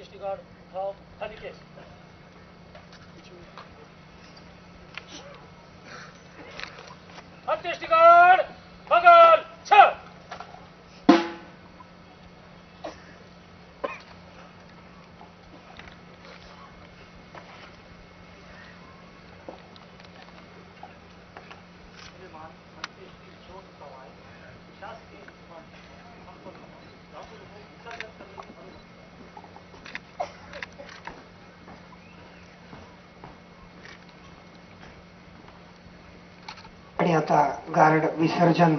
हत्तीष्टिकाड थांब खाली केस हत्तीष्टिकाड बगल छ आणि आता गार्ड विसर्जन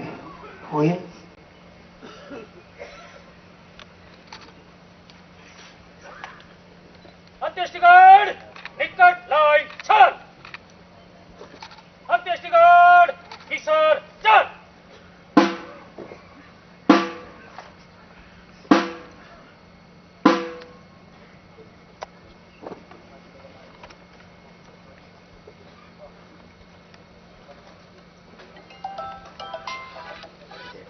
होईल. हत्तीष्टिकाड निकट लाईन छान हत्तीष्टिकाड विसर चल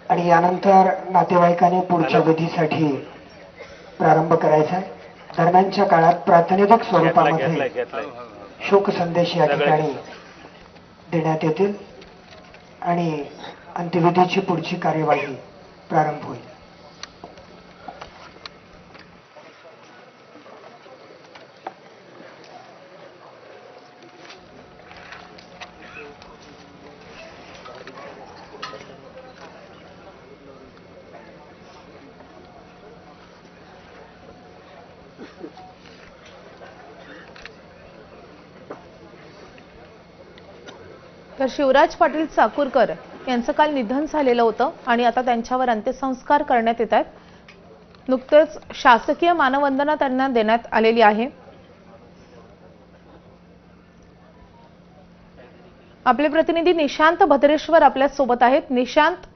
आणि यानंतर नातेवाईकांनी पुढच्या विधीसाठी प्रारंभ करायचा आहे. दरम्यानच्या काळात प्रातिनिधिक स्वरूपामध्ये शोक संदेश या ठिकाणी देण्यात येतील आणि अंत्यविधीची पुढची कार्यवाही प्रारंभ होईल. तर शिवराज पाटील चाकूरकर यांचं काल निधन झालेलं होतं आणि आता त्यांच्यावर अंत्यसंस्कार करण्यात येत आहेत. नुकतेच शासकीय मानवंदना त्यांना देण्यात आलेली आहे. आपले प्रतिनिधी निशांत भद्रेश्वर आपल्या सोबत आहेत. निशांत,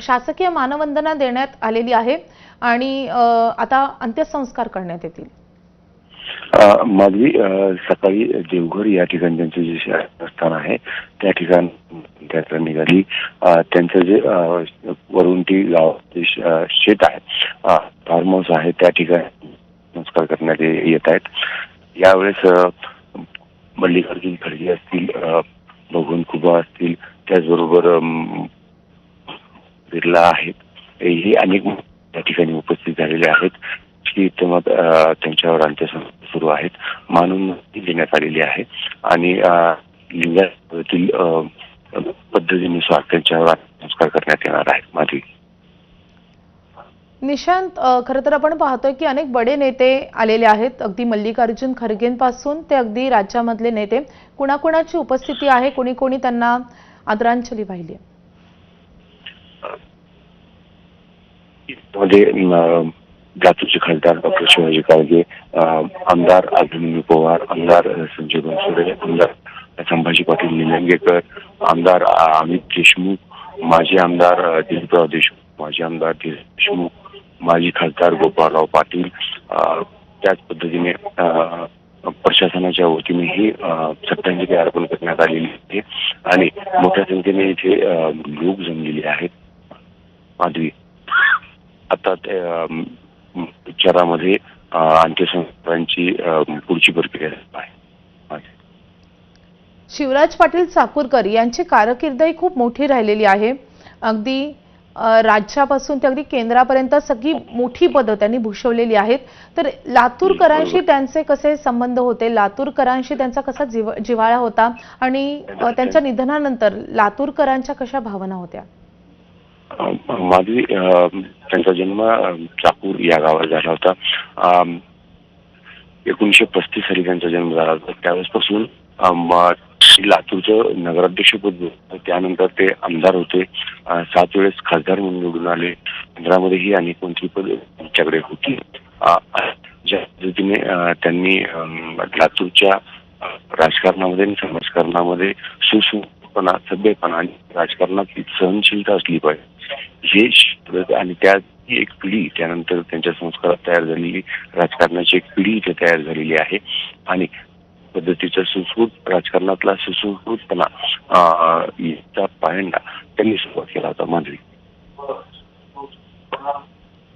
शासकीय मानवंदना देण्यात आलेली आहे आणि आता अंत्यसंस्कार करण्यात येतील. माधवी, सकाळी देवघर या ठिकाणी त्यांचं जे स्थान आहे त्या ठिकाणी यात्रा निघाली. त्यांचं जे वरुंटी गाव शेत आहे, फार्म हाऊस आहे, त्या ठिकाणी संस्कार करण्यात येत आहेत. यावेळेस मल्लिकार्जुन खरगे असतील, भगवंत खुबा असतील, त्याचबरोबर बिर्ला आहेत, हे अनेक त्या ठिकाणी उपस्थित झालेले आहेत. त्यांच्यावर अंत्यसंस्कार सुरू आहेत. मानवंदना देण्यात आलेली आहे आणि लिंगायतील पद्धतीनुसार त्यांच्यावर संस्कार करण्यात येणार आहेत. माधवी, निशांत, खरं तर आपण पाहतोय की अनेक बडे नेते आलेले आहेत. अगदी मल्लिकार्जुन खरगेंपासून ते अगदी राज्यामधले नेते. कुणाकुणाची उपस्थिती आहे, कोणी कोणी त्यांना आदरांजली वाहिली आहे? लातूरचे खासदार डॉक्टर शिवाजी काळगे, आमदार अभिमन्यू पवार, आमदार संजय बनसोडे, आमदार संभाजी पाटील निलंगेकर, आमदार अमित देशमुख, माजी आमदार दिलीपराव देशमुख, माजी आमदार देशमुख, माजी खासदार गोपाळराव पाटील, त्याच पद्धतीने प्रशासनाच्या वतीनेही श्रद्धांजली अर्पण करण्यात आलेली आहे आणि मोठ्या संख्येने इथे लोक जमलेले आहेत. माधवी, आता उपचारामध्ये अंत्यसंस्कारांची पुढची प्रक्रिया आहे. शिवराज पाटील चाकूरकर यांची कारकीर्दही खूप मोठी राहिलेली आहे. अगदी राज्यापासून ते अगदी केंद्रापर्यंत सगळी मोठी पदं त्यांनी भूषवलेली आहेत. तर लातूरकरांशी त्यांचे कसे संबंध होते, लातूरकरांशी त्यांचा कसा जिव्हाळा होता आणि त्यांच्या निधनानंतर लातूरकरांच्या कशा भावना होत्या? माधवी, त्यांचा जन्म चाकूर या गावात झाला होता. 1935 साली त्यांचा जन्म झाला होता. त्यावेळेसपासून लातूरचं नगराध्यक्षपद, त्यानंतर ते आमदार होते, 7 वेळेस खासदार म्हणून निवडून आले. केंद्रामध्येही अनेक मंत्रीपद त्यांच्याकडे होती. ज्या पद्धतीने त्यांनी लातूरच्या राजकारणामध्ये आणि समाजकारणामध्ये सुसंस्कृतपणा, सभ्यपणा आणि राजकारणात सहनशीलता असली पाहिजे हे आणि त्याची एक पिढी त्यानंतर त्यांच्या संस्कारात तयार झालेली राजकारणाची एक पिढी इथे तयार झालेली आहे आणि पद्धतीचा सुसंस्कृत राजकारणातला सुसंस्कृतपणा याचा पायंडा त्यांनी सुरुवात केला होता. माधवी,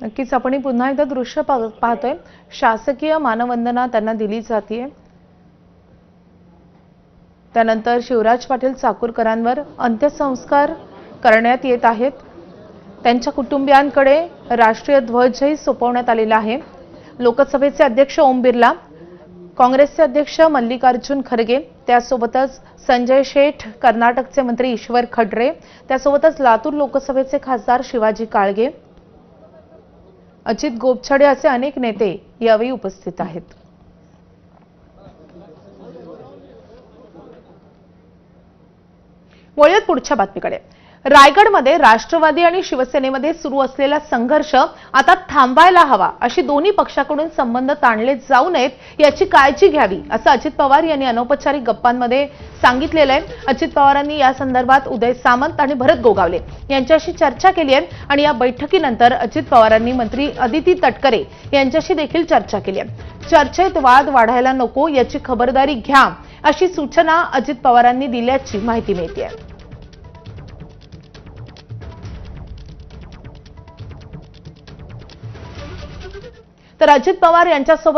नक्कीच आपण ही पुन्हा एकदा दृश्य पाहतोय. शासकीय मानवंदना त्यांना दिली जाते. त्यानंतर शिवराज पाटील चाकूरकरांवर अंत्यसंस्कार करण्यात येत आहेत. त्यांच्या कुटुंबियांकडे राष्ट्रीय ध्वजही सोपवण्यात आलेला आहे. लोकसभेचे अध्यक्ष ओम बिर्ला, काँग्रेसचे अध्यक्ष मल्लिकार्जुन खरगे, त्यासोबतच संजय शेठ, कर्नाटकचे मंत्री ईश्वर खंड्रे, त्यासोबतच लातूर लोकसभेचे खासदार शिवाजी काळगे, अजित गोपछडे असे अनेक नेते यावेळी उपस्थित आहेत. वळूयात पुढच्या बातमीकडे. रायगडमध्ये राष्ट्रवादी आणि शिवसेनेमध्ये सुरू असलेला संघर्ष आता थांबायला हवा, अशी दोन्ही पक्षाकडून संबंध ताणले जाऊ नयेत याची काळजी घ्यावी, असं अजित पवार यांनी अनौपचारिक गप्पांमध्ये सांगितलेलं आहे. अजित पवारांनी या संदर्भात उदय सामंत आणि भरत गोगावले यांच्याशी चर्चा केली आहे आणि या बैठकीनंतर अजित पवारांनी मंत्री अदिती तटकरे यांच्याशी देखील चर्चा केली आहे. चर्चेत वाद वाढायला नको याची खबरदारी घ्या, अशी सूचना अजित पवारांनी दिल्याची माहिती मिळते आहे. तर अजित पवार यांच्यासोबत